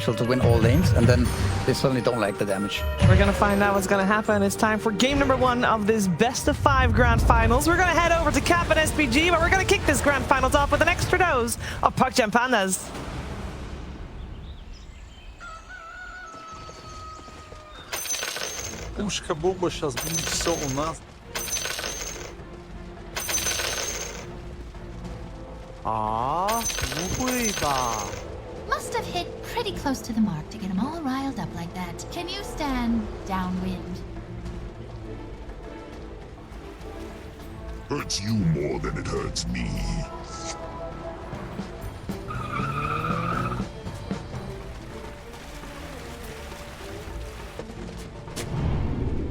to win all lanes, and then they suddenly don't like the damage. We're going to find out what's going to happen. It's time for game number 1 of this best of 5 grand finals. We're going to head over to Cap and SPG, but we're going to kick this grand finals off with an extra dose of PUBG Pandas. Puszka bomba сейчас будет все у нас. Must have hit pretty close to the mark to get them all riled up like that. Can you stand downwind? Hurts you more than it hurts me.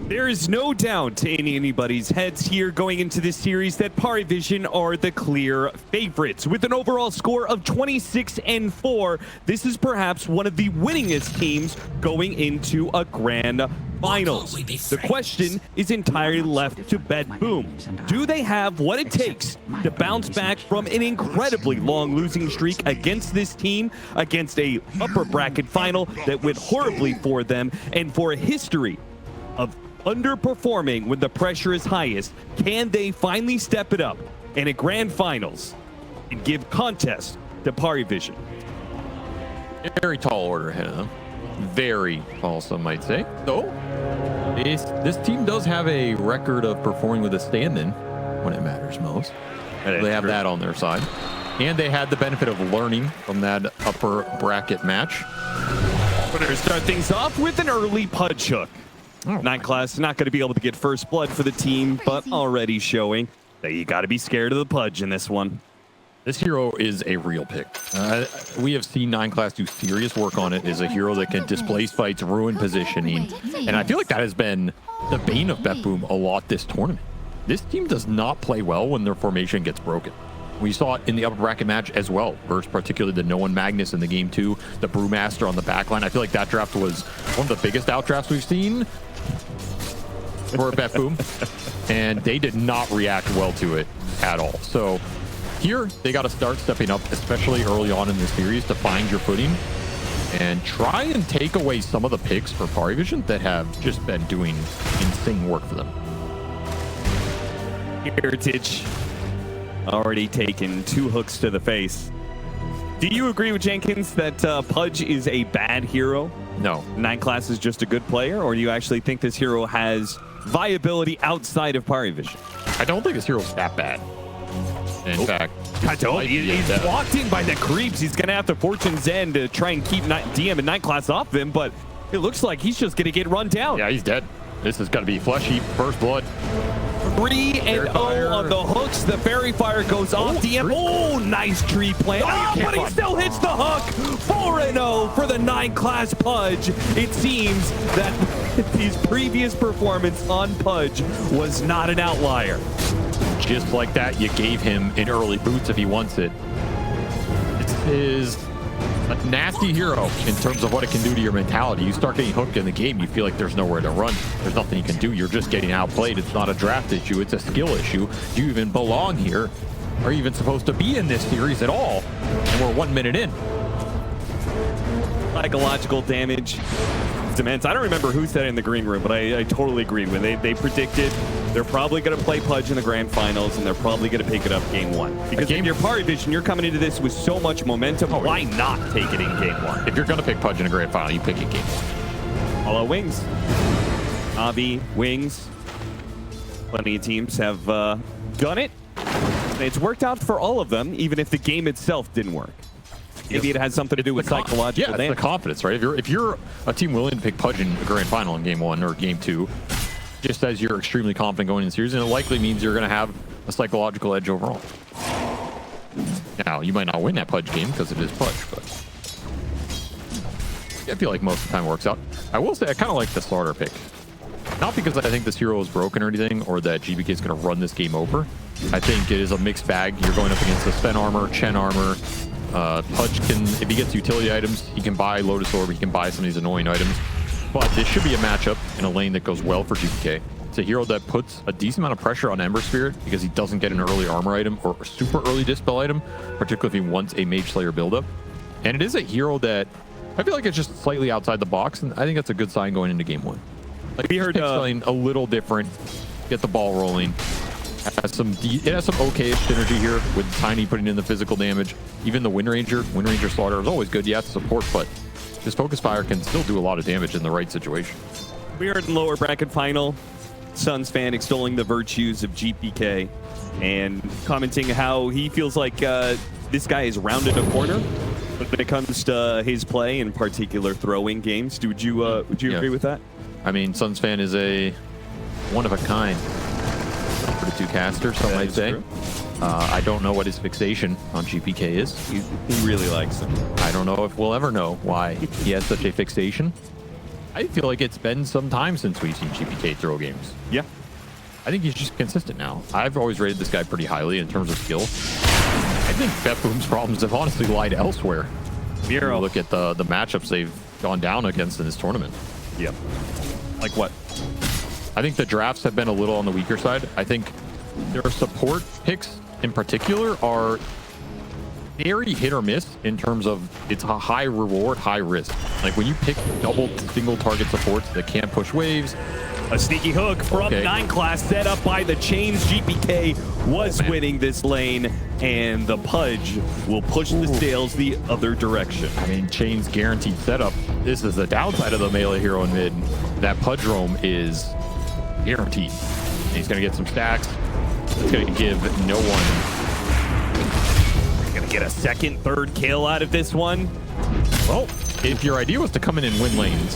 There is no doubt in anybody's heads here going into this series that PARIVISION are the clear favorites. With an overall score of 26-4, this is perhaps one of the winningest teams going into a grand finals. The question is entirely left to BetBoom. Do they have what it takes to bounce back from an incredibly long losing streak against this team, against a upper bracket final that went horribly for them, and for a history of underperforming when the pressure is highest? Can they finally step it up in a grand finals and give contest to PARIVISION? Very tall order ahead of them. Very tall, some might say. Though, this team does have a record of performing with a stand-in when it matters most. They have that on their side. And they had the benefit of learning from that upper bracket match. We're going to start things off with an early Pudge hook. Night Class not going to be able to get first blood for the team, but already showing that you got to be scared of the Pudge in this one. This hero is a real pick. We have seen 9 Class do serious work on it. Is a hero that can displace fights, ruin positioning, and I feel like that has been the bane of BetBoom a lot this tournament. This team does not play well when their formation gets broken. We saw it in the upper bracket match as well, versus particularly the No One Magnus in the game 2, the Brewmaster on the backline. I feel like that draft was one of the biggest outdrafts we've seen for BetBoom, and they did not react well to it at all. So here they got to start stepping up, especially early on in the series, to find your footing and try and take away some of the picks for PARIVISION that have just been doing insane work for them. Heritage already taken 2 hooks to the face. Do you agree with Jenkins that Pudge is a bad hero? No. 9 Class is just a good player, or do you actually think this hero has viability outside of PARIVISION? I don't think this hero's that bad. In fact, he's walked in by the creeps. He's going to have to Fortune's End to try and keep DM and 9 Class off him, but it looks like he's just going to get run down. Yeah, he's dead. This is going to be Flesh Heap, first blood. 3-0 on the hooks. The Fairy Fire goes off. DM. Oh, nice tree plant. But he still hits the hook. 4-0 for the 9 Class Pudge. It seems that his previous performance on Pudge was not an outlier. Just like that, you gave him an early boots if he wants it. This is a nasty hero in terms of what it can do to your mentality. You start getting hooked in the game, you feel like there's nowhere to run. There's nothing you can do. You're just getting outplayed. It's not a draft issue. It's a skill issue. Do you even belong here? Are you even supposed to be in this series at all? And we're 1 minute in. Psychological damage. It's immense. I don't remember who said it in the green room, but I totally agree with it. They predicted they're probably going to play Pudge in the grand finals, and they're probably going to pick it up game 1. Because if you're PARIVISION, you're coming into this with so much momentum. Why not take it in game 1? If you're going to pick Pudge in a grand final, you pick it game 1. Follow Wings. Avi, Wings. Plenty of teams have done it. And it's worked out for all of them, even if the game itself didn't work. Maybe it has something to do with psychological damage. Yeah, it's the confidence, right? If you're a team willing to pick Pudge in a grand final in game 1 or game 2, just as you're extremely confident going into the series, and it likely means you're going to have a psychological edge overall. Now, you might not win that Pudge game because it is Pudge, but I feel like most of the time it works out. I will say I kind of like the starter pick. Not because I think this hero is broken or anything, or that GBK is going to run this game over. I think it is a mixed bag. You're going up against the Sven armor, Chen armor. Pudge can, if he gets utility items, he can buy Lotus Orb, he can buy some of these annoying items. But this should be a matchup in a lane that goes well for GBK. It's a hero that puts a decent amount of pressure on Ember Spirit because he doesn't get an early armor item or a super early dispel item, particularly if he wants a Mage Slayer buildup. And it is a hero that I feel like it's just slightly outside the box, and I think that's a good sign going into game 1. Like, We heard, something a little different, get the ball rolling. It has some okay-ish synergy here with Tiny putting in the physical damage. Even the Wind Ranger Slaughter is always good. Yeah, it's support, but this Focus Fire can still do a lot of damage in the right situation. We are in lower bracket final. Suns fan extolling the virtues of GPK and commenting how he feels like this guy is rounded a corner when it comes to his play, in particular throwing games. Would you agree with that? I mean, Suns fan is a one-of-a-kind for the 2 caster, some might say. True. I don't know what his fixation on GPK is. He really likes him. I don't know if we'll ever know why he has such a fixation. I feel like it's been some time since we've seen GPK throw games. Yeah. I think he's just consistent now. I've always rated this guy pretty highly in terms of skill. I think BetBoom's problems have honestly lied elsewhere. Miro. Look at the matchups they've gone down against in this tournament. Yep. Like what? I think the drafts have been a little on the weaker side. I think their support picks in particular are very hit or miss in terms of it's a high reward, high risk. Like when you pick double single target supports that can't push waves. A sneaky hook from 9 class set up by the Chains. GPK was winning this lane, and the Pudge will push the scales the other direction. I mean, Chains guaranteed setup. This is the downside of the melee hero in mid. That Pudge roam is guaranteed. And he's going to get some stacks. It's going to give no one. Gonna get a second, third kill out of this one. Well, if your idea was to come in and win lanes,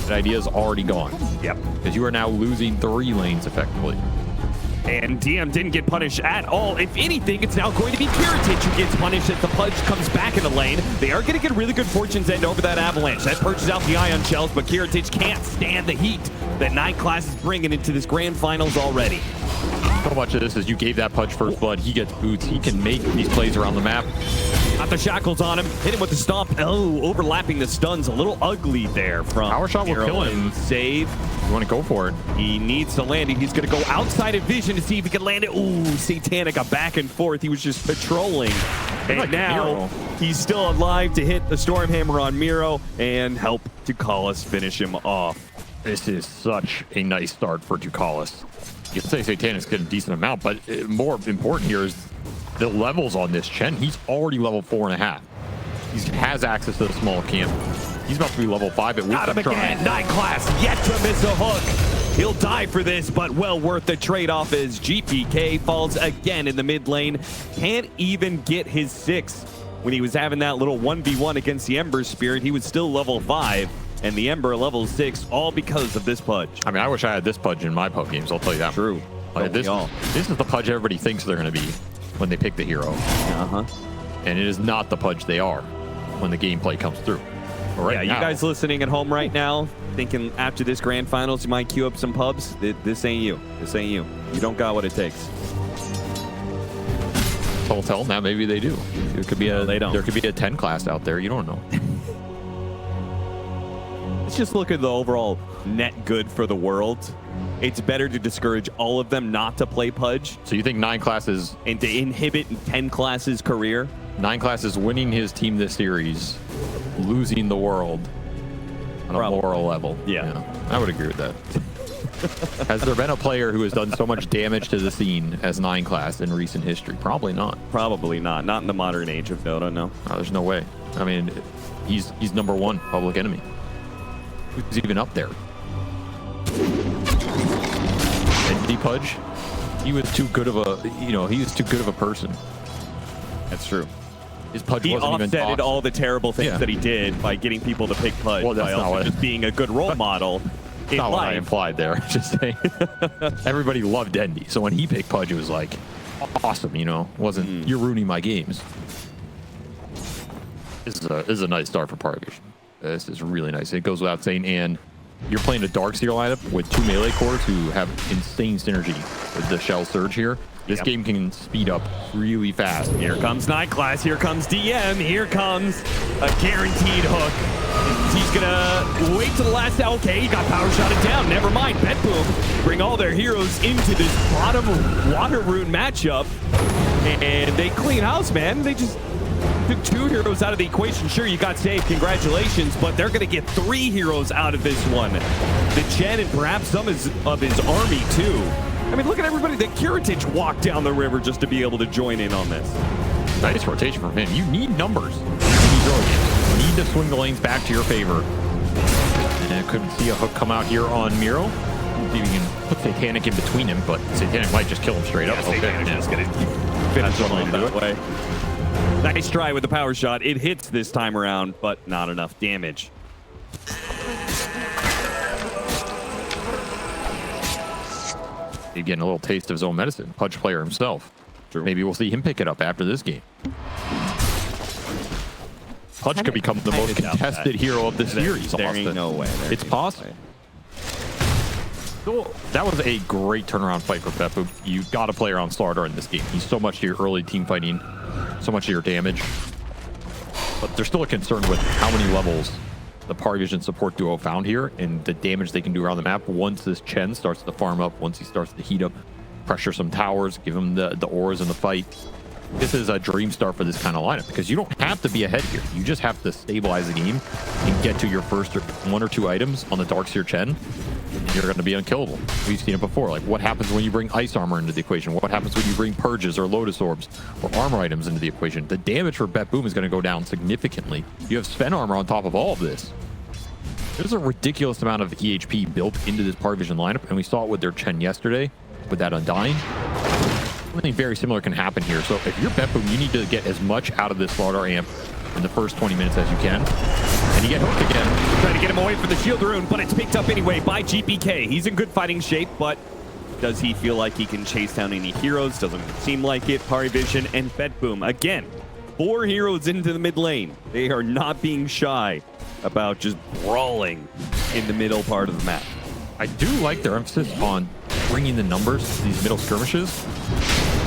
that idea is already gone. Yep. Because you are now losing 3 lanes effectively. And DM didn't get punished at all. If anything, it's now going to be Kiritich who gets punished as the Pudge comes back in the lane. They are going to get really good fortunes end over that Avalanche. That purges out the Ion Shells, but Kiritich can't stand the heat that 9 class is bringing into this grand finals already. So much of this is you gave that Pudge first blood. He gets boots. He can make these plays around the map. Got the shackles on him. Hit him with the stomp. Oh, overlapping the stuns. A little ugly there from Power shot will kill him. Save. You want to go for it. He needs to land it. He's going to go outside of vision to see if he can land it. Ooh, Satanic got back and forth. He was just patrolling. And like now Miro. He's still alive to hit the Stormhammer on Miro and help Tukalis finish him off. This is such a nice start for Tukalis. You can say Satanic's getting a decent amount, but more important here is the levels on this Chen. He's already level 4.5. He has access to the small camp. He's about to be level 5 at Got him again. 9 class yet to miss a hook. He'll die for this, but well worth the trade-off as GPK falls again in the mid lane. Can't even get his 6. When he was having that little 1v1 against the Ember Spirit, he was still level 5. And the Ember level 6, all because of this Pudge. I mean, I wish I had this Pudge in my pub games, I'll tell you that. True. Like, this is the Pudge everybody thinks they're going to be when they pick the hero. Uh-huh. And it is not the Pudge they are when the gameplay comes through. But right now, you guys listening at home right now, thinking after this grand finals you might queue up some pubs, this ain't you. This ain't you. You don't got what it takes. Tell now maybe they do. There could be there could be a 10 class out there. You don't know. Let's just look at the overall net good for the world. It's better to discourage all of them not to play Pudge. So you think 9 classes and to inhibit 10 classes career? 9 classes winning his team this series, losing the world on a moral level. Yeah, I would agree with that. Has there been a player who has done so much damage to the scene as 9 class in recent history? Probably not. Probably not. Not in the modern age of Dota, no. There's no way. I mean, he's #1 public enemy. Who's even up there? And D-Pudge, he was too good of a, he was too good of a person. That's true. His Pudge he wasn't even offsetted all the terrible things that he did by getting people to pick Pudge, well, by also just being a good role model. That's not what I implied there. Just saying. Everybody loved Endy, so when he picked Pudge, it was like, awesome, wasn't, you're ruining my games. This is a nice start for PARIVISION. This is really nice. It goes without saying, and you're playing a Darkseer lineup with 2 melee cores who have insane synergy with the Shell Surge here. This game can speed up really fast. Here comes 9 class. Here comes DM. Here comes a guaranteed hook. He's gonna wait to the last. Okay, he got power shotted down. Never mind. BetBoom bring all their heroes into this bottom water rune matchup, and they clean house, man. They Took 2 heroes out of the equation. Sure, you got saved. Congratulations. But they're going to get 3 heroes out of this one. The Chen and perhaps some of his army, too. I mean, look at everybody. The Kiritich walked down the river just to be able to join in on this. Nice rotation from him. You need numbers. You need to swing the lanes back to your favor. And I couldn't see a hook come out here on Miro. See if you can put Satanic in between him, but Satanic might just kill him straight up. Satanic is going to finish him off that way. Nice try with the power shot. It hits this time around, but not enough damage. He's getting a little taste of his own medicine. Pudge player himself. True. Maybe we'll see him pick it up after this game. Pudge could become the most contested hero of the series. There ain't no way. It's possible. So, that was a great turnaround fight for BetBoom. You got to play around Slardar in this game. He's so much to your early team fighting, so much to your damage. But there's still a concern with how many levels the PARIVISION support duo found here and the damage they can do around the map once this Chen starts to farm up, once he starts to heat up, pressure some towers, give him the auras in the fight. This is a dream start for this kind of lineup because you don't have to be ahead here. You just have to stabilize the game and get to your first 1 or 2 items on the Darkseer Chen. And you're going to be unkillable. We've seen it before. Like, what happens when you bring ice armor into the equation? What happens when you bring purges or lotus orbs or armor items into the equation? The damage for BetBoom is going to go down significantly. You have Sven armor on top of all of this. There's a ridiculous amount of EHP built into this PARIVISION lineup, and we saw it with their Chen yesterday with that Undying. Something very similar can happen here. So if you're BetBoom, you need to get as much out of this Slardar amp in the first 20 minutes as you can. And you get hooked again. Trying to get him away from the shield rune, but it's picked up anyway by GPK. He's in good fighting shape, but does he feel like he can chase down any heroes? Doesn't seem like it. PARIVISION and BetBoom. Again, 4 heroes into the mid lane. They are not being shy about just brawling in the middle part of the map. I do like their emphasis on bringing the numbers to these middle skirmishes.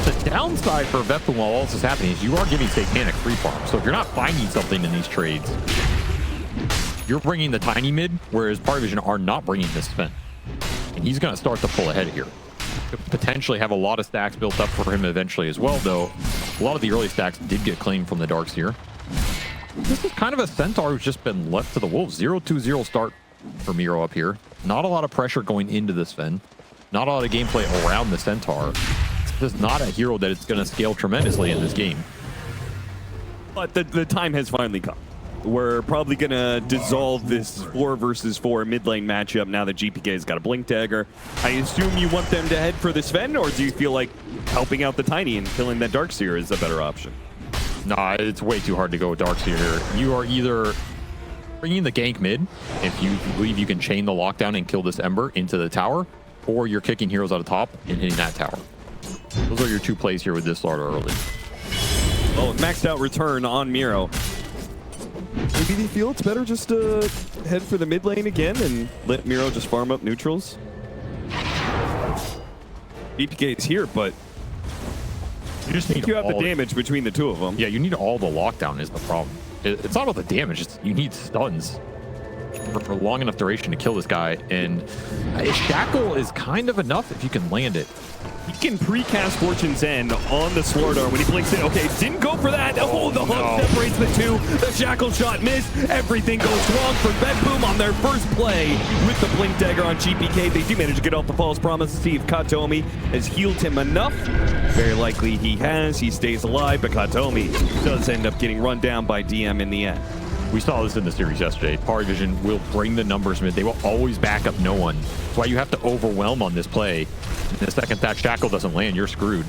The downside for BetBoom while all this is happening is you are giving Satanic free farm. So if you're not finding something in these trades, you're bringing the tiny mid, whereas PARIVISION are not bringing this Sven. And he's going to start to pull ahead here. Could potentially have a lot of stacks built up for him eventually as well, though a lot of the early stacks did get claimed from the Darkseer. This is kind of a Centaur who's just been left to the Wolves. 0-2-0 start for Miro up here. Not a lot of pressure going into this Sven. Not a lot of gameplay around the Centaur. This is not a hero that it's going to scale tremendously in this game. But the time has finally come. We're probably going to dissolve this 4 versus 4 mid lane matchup now that GPK's got a Blink Dagger. I assume you want them to head for the Sven, or do you feel like helping out the Tiny and killing that Darkseer is a better option? Nah, it's way too hard to go with Darkseer here. You are either bringing the gank mid, if you believe you can chain the lockdown and kill this Ember into the tower, or you're kicking heroes out of top and hitting that tower. Those are your 2 plays here with this Slardar early. Well, maxed out return on Miro. Maybe they feel it's better just to head for the mid lane again and let Miro just farm up neutrals. BPK is here, but you just need you have the damage between the 2 of them. Yeah, you need all the lockdown is the problem. It's not about the damage. It's you need stuns for a long enough duration to kill this guy. And Shackle is kind of enough if you can land it. He can precast Fortune's End on the Slardar when he blinks it. Okay, didn't go for that. Oh, the hook separates the 2. The Shackle shot missed. Everything goes wrong for BetBoom on their first play with the Blink Dagger on GPK. They do manage to get off the false promise to see if Katomi has healed him enough. Very likely he has. He stays alive, but Katomi does end up getting run down by DM in the end. We saw this in the series yesterday. PARIVISION will bring the numbers mid. They will always back up no one. That's why you have to overwhelm on this play. And the second that Shackle doesn't land, you're screwed.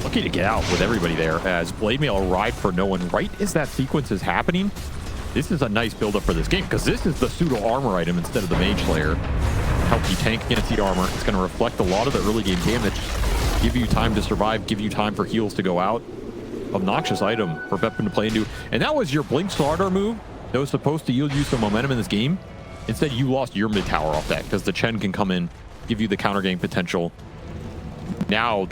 Lucky to get out with everybody there as Blade Mail arrived for no one right as that sequence is happening. This is a nice build-up for this game because this is the pseudo armor item instead of the Mage Slayer. Help you tank against the armor. It's going to reflect a lot of the early game damage, give you time to survive, give you time for heals to go out. Obnoxious item for BetBoom to play into. And that was your Blink Slardar move that was supposed to yield you some momentum in this game. Instead, you lost your mid tower off that because the Chen can come in, give you the counter game potential. Now,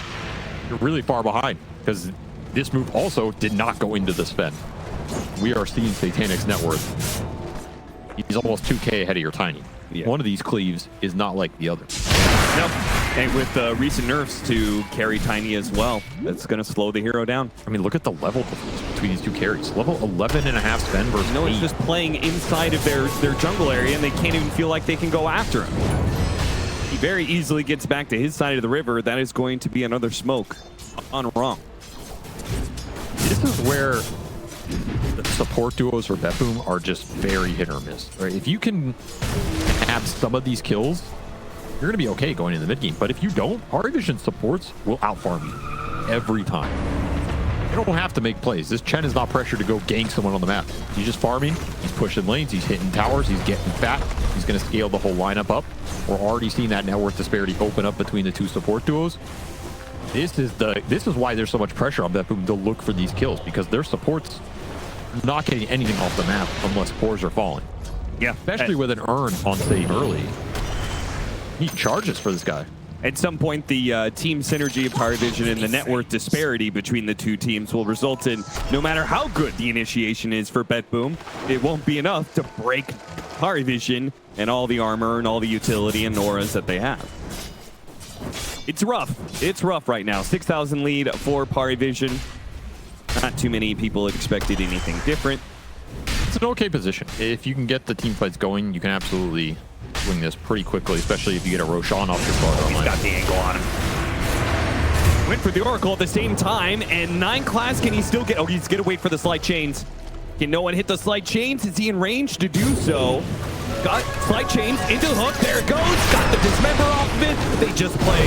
you're really far behind because this move also did not go into the Sven. We are seeing Satanic's net worth. He's almost 2K ahead of your Tiny. Yeah. One of these cleaves is not like the other. Nope. And with recent nerfs to carry Tiny as well, that's going to slow the hero down. I mean, look at the level difference between these two carries. Level 11.5 spend versus No, it's 8. just playing inside of their jungle area, and they can't even feel like they can go after him. He very easily gets back to his side of the river. That is going to be another smoke on wrong. This is where the support duos for BetBoom are just very hit or miss. Right? If you can have some of these kills, you're going to be okay going in the mid game. But if you don't, PARIVISION supports will outfarm you every time. You don't have to make plays. This Chen is not pressured to go gank someone on the map. He's just farming. He's pushing lanes. He's hitting towers. He's getting fat. He's going to scale the whole lineup up. We're already seeing that net worth disparity open up between the two support duos. This is why there's so much pressure on BetBoom to look for these kills, because their supports not getting anything off the map unless cores are falling. Yeah, Especially with an earn on save early. He charges for this guy. At some point, the team synergy of PARIVISION and the net worth disparity between the two teams will result in, no matter how good the initiation is for BetBoom, it won't be enough to break PARIVISION and all the armor and all the utility and auras that they have. It's rough. It's rough right now. 6,000 lead for PARIVISION. Not too many people expected anything different. It's an okay position. If you can get the team fights going, you can absolutely win this pretty quickly, especially if you get a Roshan off your start. He's got the angle on him. Went for the Oracle at the same time, and 9 class, can he still get... Oh, he's going to wait for the slide chains. Can no one hit the slide chains? Is he in range to do so? Got slide chains into the hook. There it goes. Got the dismember off of it. They just play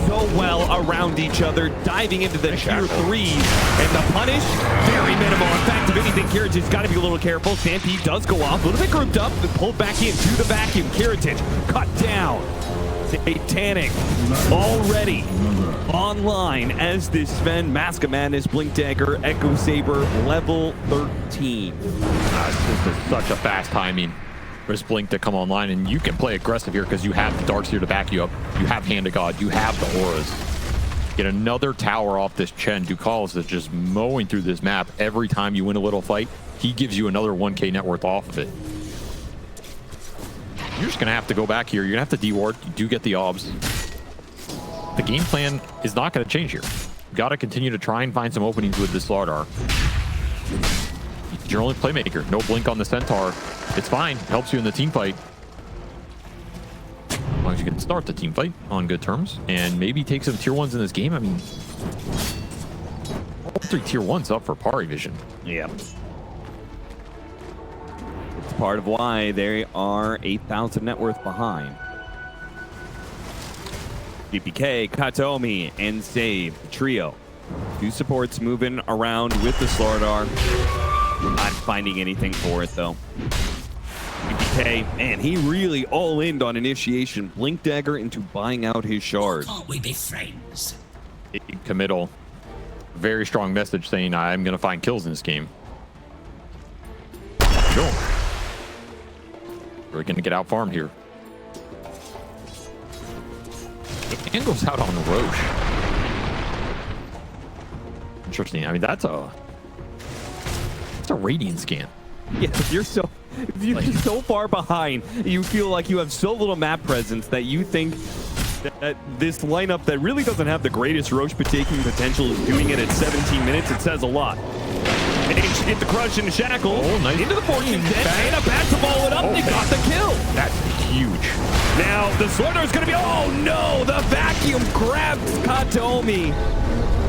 so well around each other, diving into the tier 3s. And the punish, very minimal. In fact, if anything, Kiritich got to be a little careful. Stampede does go off. A little bit grouped up, but pulled back into the vacuum. Kiritich cut down. Satanic already online as this Sven, Mask of Madness, Blink Dagger, Echo Saber, level 13. This is such a fast timing. There's Blink to come online, and you can play aggressive here because you have the Darks here to back you up. You have Hand of God. You have the auras. Get another tower off this Chen. Ducal is just mowing through this map. Every time you win a little fight, he gives you another 1k net worth off of it. You're just going to have to go back here. You're going to have to de-ward. You do get the obs. The game plan is not going to change here. You got to continue to try and find some openings with this Slardar. You're only playmaker. No blink on the Centaur. It's fine. Helps you in the team fight. As long as you can start the team fight on good terms and maybe take some tier 1s in this game. I mean, all 3 tier 1s up for PARIVISION. Yeah. It's part of why they are 8,000 net worth behind. GPK, Katomi, and Save, trio. 2 supports moving around with the Slardar. Not finding anything for it, though. GPK, man, he really all-in on initiation. Blink Dagger into buying out his shard. Can't we be friends? Big committal. Very strong message saying, I'm going to find kills in this game. Go. We're going to get out farmed here. And goes out on Roche. Interesting. I mean, that's a Radiant scan. Yeah, you're so far behind. You feel like you have so little map presence that you think that this lineup that really doesn't have the greatest Roche taking potential is doing it at 17 minutes. It says a lot. Managed to get the crush into Shackle. Oh, nice. Into the fortune den, and a bat to follow it up. They got the kill. That's huge. Now the Slardar is going to be. Oh no! The vacuum grabs Katomi.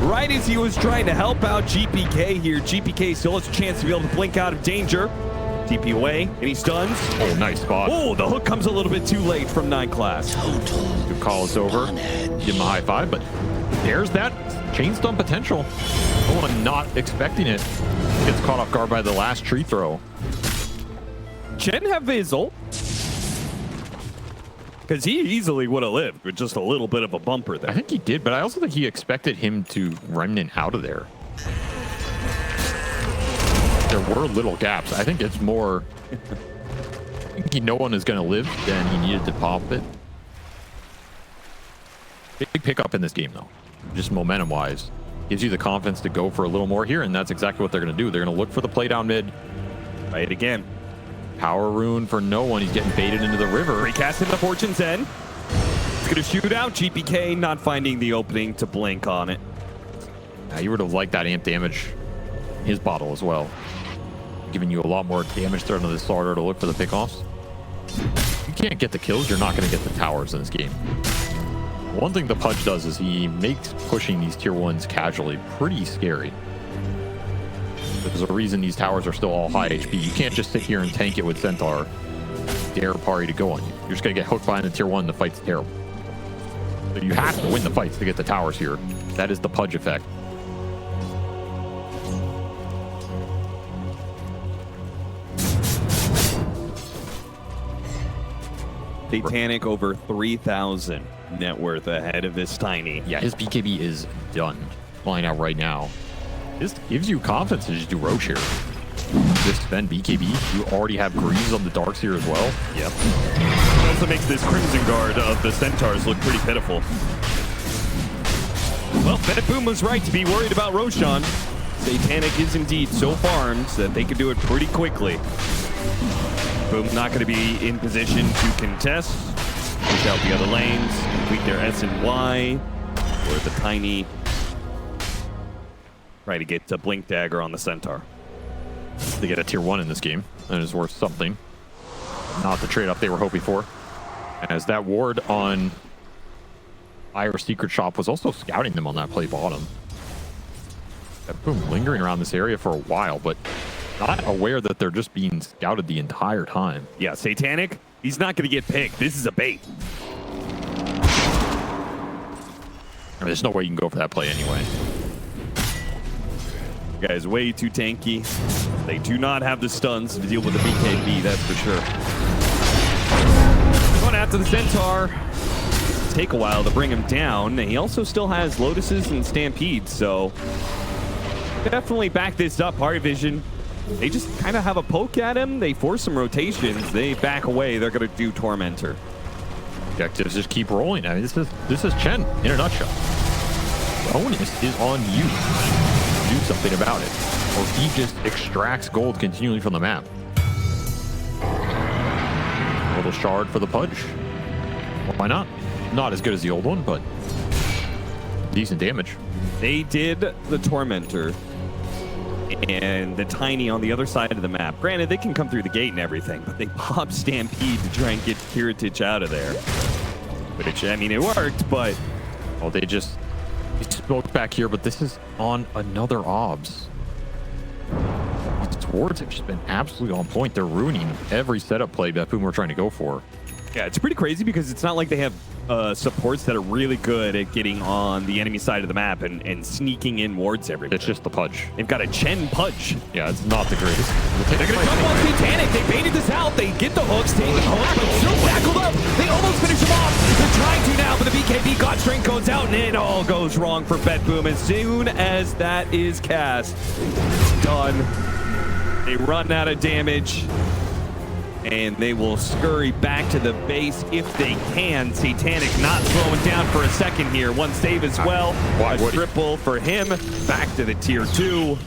Right as he was trying to help out GPK here. GPK still has a chance to be able to blink out of danger. TP away, and he stuns. Oh, nice spot. Oh, the hook comes a little bit too late from 9 class. Good call is over. Give him a high five, but there's that chain stun potential. No one not expecting it. Gets caught off guard by the last tree throw. Chen have his ult? Because he easily would have lived with just a little bit of a bumper there. I think he did, but I also think he expected him to remnant out of there. There were little gaps. I think it's more... I think no one is going to live, then he needed to pop it. Big pickup in this game, though. Just momentum-wise. Gives you the confidence to go for a little more here, and that's exactly what they're going to do. They're going to look for the play down mid. Try it again. Power rune for no one. He's getting baited into the river. Recasting the Fortune's End. It's gonna shoot out. GPK not finding the opening to blink on it. You would have liked that amp damage in his bottle as well. Giving you a lot more damage threat on the starter to look for the pickoffs. You can't get the kills, you're not going to get the towers in this game. One thing the Pudge does is he makes pushing these tier 1s casually pretty scary. There's a reason these towers are still all high HP. You can't just sit here and tank it with Centaur. Dare Pari to go on you. You're just going to get hooked behind the tier 1. The fight's terrible. So you have to win the fights to get the towers here. That is the Pudge effect. Satanic over 3,000 net worth ahead of this Tiny. Yeah, his BKB is done. Flying out right now. This gives you confidence to just do Roche here. Just spend BKB. You already have Greaves on the Darkseer as well. Yep. It also makes this Crimson Guard of the Centaurs look pretty pitiful. Well, BetBoom was right to be worried about Roshan. Satanic is indeed so farmed that they can do it pretty quickly. Boom not going to be in position to contest. Push out the other lanes, complete their S and Y, or the Tiny try to get to Blink Dagger on the Centaur. They get a tier 1 in this game. That is worth something. Not the trade-up they were hoping for. As that ward on Fire Secret Shop was also scouting them on that play bottom. BetBoom lingering around this area for a while, but not aware that they're just being scouted the entire time. Yeah, Satanic, he's not going to get picked. This is a bait. There's no way you can go for that play anyway. Guy's way too tanky. They do not have the stuns to deal with the BKB, that's for sure. Going after the Centaur. Take a while to bring him down. He also still has Lotuses and Stampedes, so definitely back this up. PARIVISION, they just kind of have a poke at him. They force some rotations. They back away. They're going to do Tormentor. Objectives just keep rolling. I mean, this is Chen in a nutshell. The onus is on you to do something about it, or he just extracts gold continually from the map. A little shard for the Pudge. Well, why not? Not as good as the old one, but decent damage. They did the Tormentor and the Tiny on the other side of the map. Granted, they can come through the gate and everything, but they pop Stampede to try and get Kiritich out of there. Which, I mean, it worked, but... Well, they spoke back here, but this is on another OBS. These wards have just been absolutely on point. They're ruining every setup play that BetBoom were trying to go for. Yeah, it's pretty crazy because it's not like they have supports that are really good at getting on the enemy side of the map and sneaking in wards everywhere. It's just the Pudge. They've got a Chen Pudge. Yeah, it's not the greatest. They're going to jump on Satanic. They baited this out. They get the hooks, take the hook, but still tackled up. They almost finish him off. They're trying to now, but the BKB God Strength goes out, and it all goes wrong for BetBoom. As soon as that is cast, it's done. They run out of damage. And they will scurry back to the base if they can. Satanic not slowing down for a second here. One save as well. A triple for him. Back to the tier 2.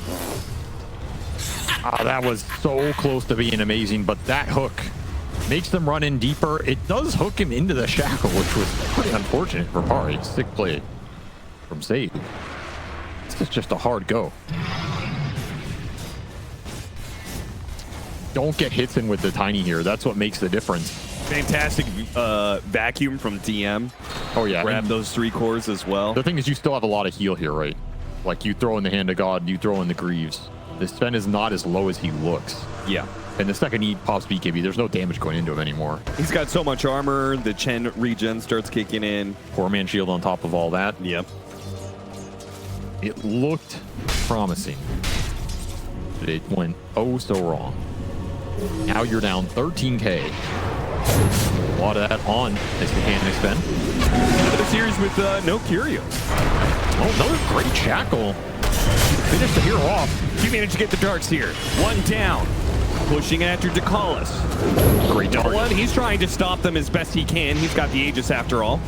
That was so close to being amazing, but that hook makes them run in deeper. It does hook him into the shackle, which was pretty unfortunate for Pari. Sick play from Save. This is just a hard go. Don't get hits in with the Tiny here. That's what makes the difference. Fantastic vacuum from DM. Oh, yeah. Grab those 3 cores as well. The thing is, you still have a lot of heal here, right? Like, you throw in the Hand of God, you throw in the Greaves. The Sven is not as low as he looks. Yeah. And the second he pops BKB, there's no damage going into him anymore. He's got so much armor. The Chen regen starts kicking in. Poor man shield on top of all that. Yep. It looked promising. But it went oh so wrong. Now you're down 13K. A lot of that on as the hand expend. Another series with no Curios. Oh, another great shackle. Finish the hero off. He managed to get the darks here. 1 down. Pushing after Dakalis. Great target. One, he's trying to stop them as best he can. He's got the Aegis after all.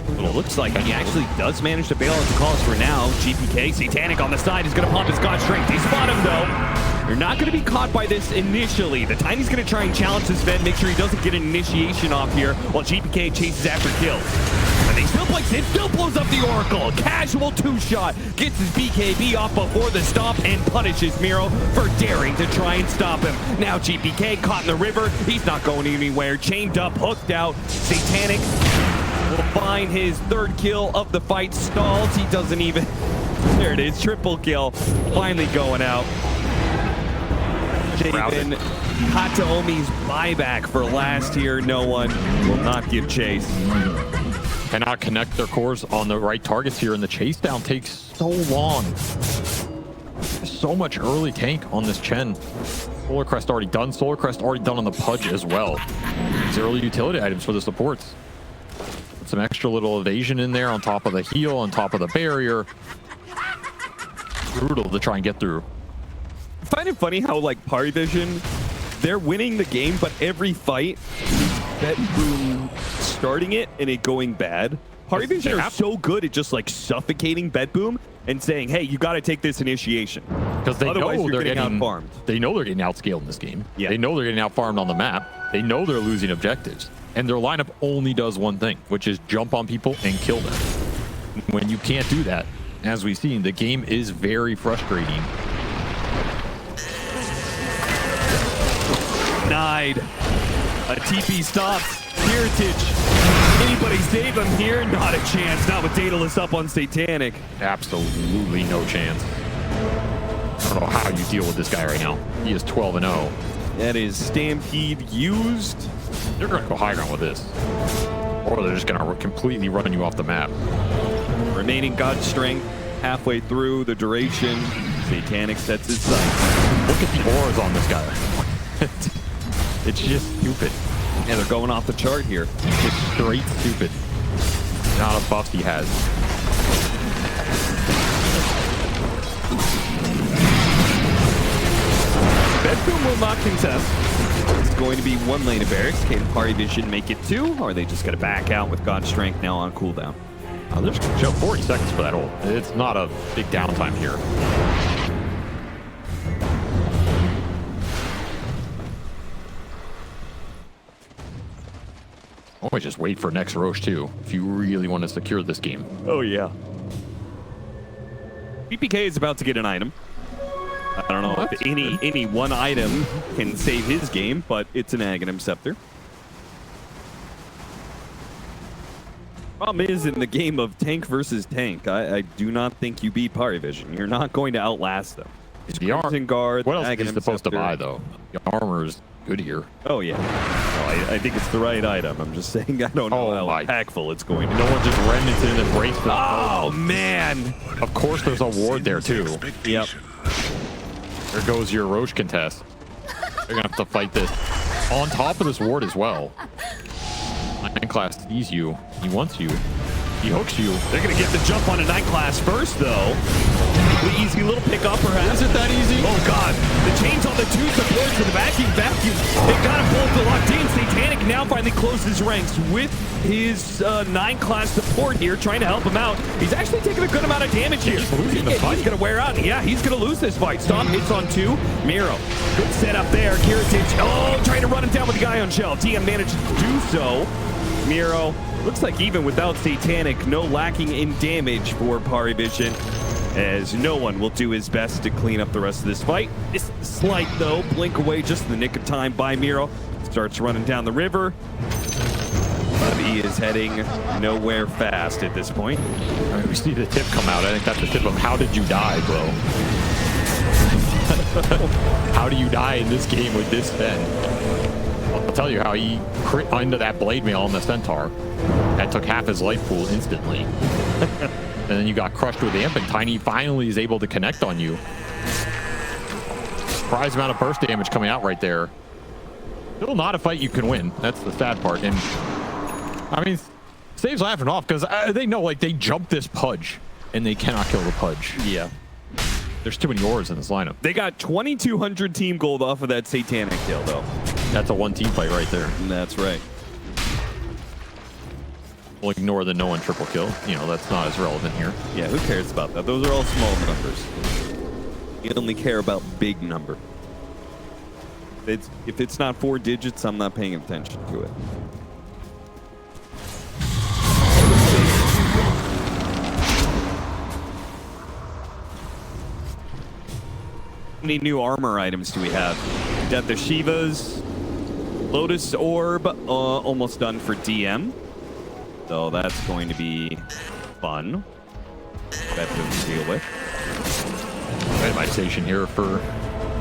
But it looks like he actually does manage to bail out Dakalis for now. GPK, Satanic on the side is going to pump his God Strength. They spot him though. You're not going to be caught by this initially. The Tiny's going to try and challenge this Ven, make sure he doesn't get an initiation off here while GPK chases after kills. And he still plays it, still blows up the Oracle. Casual 2-shot, gets his BKB off before the stomp and punishes Miro for daring to try and stop him. Now GPK caught in the river. He's not going anywhere. Chained up, hooked out. Satanic will find his third kill of the fight. Stalls, he doesn't even... There it is, triple kill. Finally going out. Javen, Hataomi's buyback for last here. No one will not give chase. Cannot connect their cores on the right targets here, and the chase down takes so long. So much early tank on this Chen. Solar Crest already done. Solar Crest already done on the Pudge as well. These early utility items for the supports. Put some extra little evasion in there on top of the heal, on top of the barrier. Brutal to try and get through. I find it funny how, like, PARIVISION, they're winning the game, but every fight, BetBoom starting it and it going bad. PARIVISION are so good at just, like, suffocating BetBoom and saying, hey, you got to take this initiation. Because they Otherwise, know you're they're getting out-farmed. They know they're getting outscaled in this game. Yeah. They know they're getting out-farmed on the map. They know they're losing objectives. And their lineup only does one thing, which is jump on people and kill them. When you can't do that, as we've seen, the game is very frustrating. Denied. A TP stops. Heritage. Anybody save him here? Not a chance. Not with Daedalus up on Satanic. Absolutely no chance. I don't know how you deal with this guy right now. He is 12-0. That is Stampede used. They're going to go high ground with this. Or they're just going to completely run you off the map. Remaining God Strength halfway through the duration. Satanic sets his sights. Look at the auras on this guy. It's just stupid. Yeah, they're going off the chart here. Just straight stupid. Not a buff he has. BetBoom will not contest. It's going to be one lane of barracks. Can PARIVISION make it two? Or are they just going to back out with God Strength now on cooldown? They're just going to show 40 seconds for that ult. It's not a big downtime here. Always just wait for next Roche too, if you really want to secure this game. Oh, yeah. BPK is about to get an item. I don't know if any one item can save his game, but it's an Aghanim Scepter. Problem is, in the game of tank versus tank, I do not think you beat PARIVISION. You're not going to outlast them. The Crimson Guard, what else is Aghanim supposed to Scepter. buy though? The armor is good here. Oh, yeah. Well, I think it's the right item. I'm just saying I don't know how impactful it's going to be. No one just Remington and breaks the Oh, man. Of course there's a ward there too. Yep. There goes your Roche contest. They're going to have to fight this on top of this ward as well. 9 class sees you. He wants you. He hooks you. They're going to get the jump on a 9 class first, though. The easy little pickup, perhaps. Is it that easy? Oh, God. The chains on the 2 supports with the vacuum. They got him both to locked in. Satanic now finally closes ranks with his 9 class support here, trying to help him out. He's actually taking a good amount of damage here. He's losing the fight. He's going to wear out. Yeah, he's going to lose this fight. Stomp hits on 2. Miro. Good setup there. Kiritich. Oh, trying to run him down with the guy on shell. TM managed to do so. Miro. Looks like even without Satanic, no lacking in damage for PARIVISION, as no one will do his best to clean up the rest of this fight. This slight, though, blink away just in the nick of time by Miro. Starts running down the river, but he is heading nowhere fast at this point. All right, we see the tip come out. I think that's the tip of how did you die, bro? How do you die in this game with this Ven? I'll tell you how he crit into that blade mail on the Centaur. That took half his life pool instantly. And then you got crushed with Amp, and Tiny finally is able to connect on you. Surprise amount of burst damage coming out right there. Still not a fight you can win. That's the sad part. And I mean, Save's laughing off because they know, like, they jumped this Pudge and they cannot kill the Pudge. Yeah. There's too many auras in this lineup. They got 2,200 team gold off of that Satanic kill, though. That's a one team fight right there. That's right. We'll ignore the no one triple kill. You know, that's not as relevant here. Yeah, who cares about that? Those are all small numbers. You only care about big number. If it's not 4 digits, I'm not paying attention to it. How many new armor items do we have? Death of Shiva's, Lotus Orb, almost done for DM. So that's going to be fun. BetBoom to deal with. Randomization here for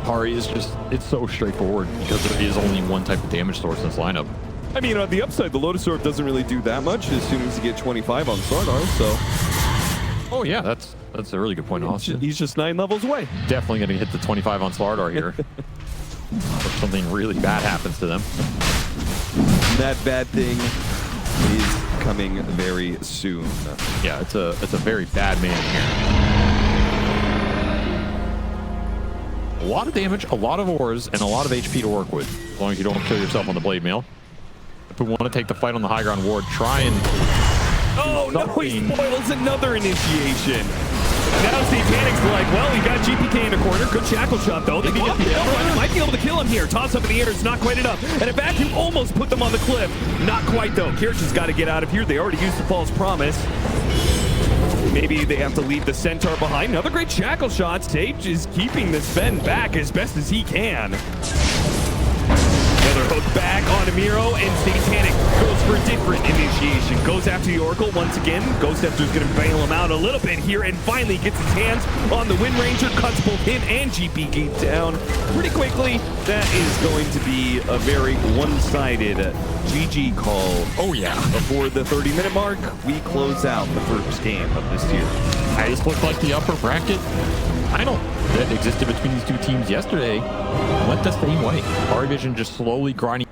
Pari is just, it's so straightforward because there is only one type of damage source in this lineup. I mean, on the upside, the Lotus Orb doesn't really do that much as soon as you get 25 on Slardar, so... Oh yeah, that's a really good point, Austin. He's just 9 levels away. Definitely going to hit the 25 on Slardar here. If something really bad happens to them. That bad thing is coming very soon. Yeah, it's a very bad man here. A lot of damage, a lot of ores, and a lot of HP to work with. As long as you don't kill yourself on the blade mail. If we want to take the fight on the high ground ward, try and... Oh no, he spoils another initiation. Now Satanix like, well, he got GPK in the corner. Good shackle shot, though. They might be able to kill him here. Toss up in the air is not quite enough. And a vacuum almost put them on the cliff. Not quite, though. Kirch has got to get out of here. They already used the false promise. Maybe they have to leave the Centaur behind. Another great shackle shot. Sage is keeping the Sven back as best as he can. Another hook back on Amiro, and Satanic goes for a different initiation. Goes after the Oracle once again. Ghost Scepter's going to bail him out a little bit here and finally gets his hands on the Wind Ranger. Cuts both him and GPK down pretty quickly. That is going to be a very one-sided GG call. Oh yeah. Before the 30-minute mark, we close out the first game of this series. This looked like the upper bracket final that existed between these two teams yesterday went the same way. PARIVISION just slowly grinding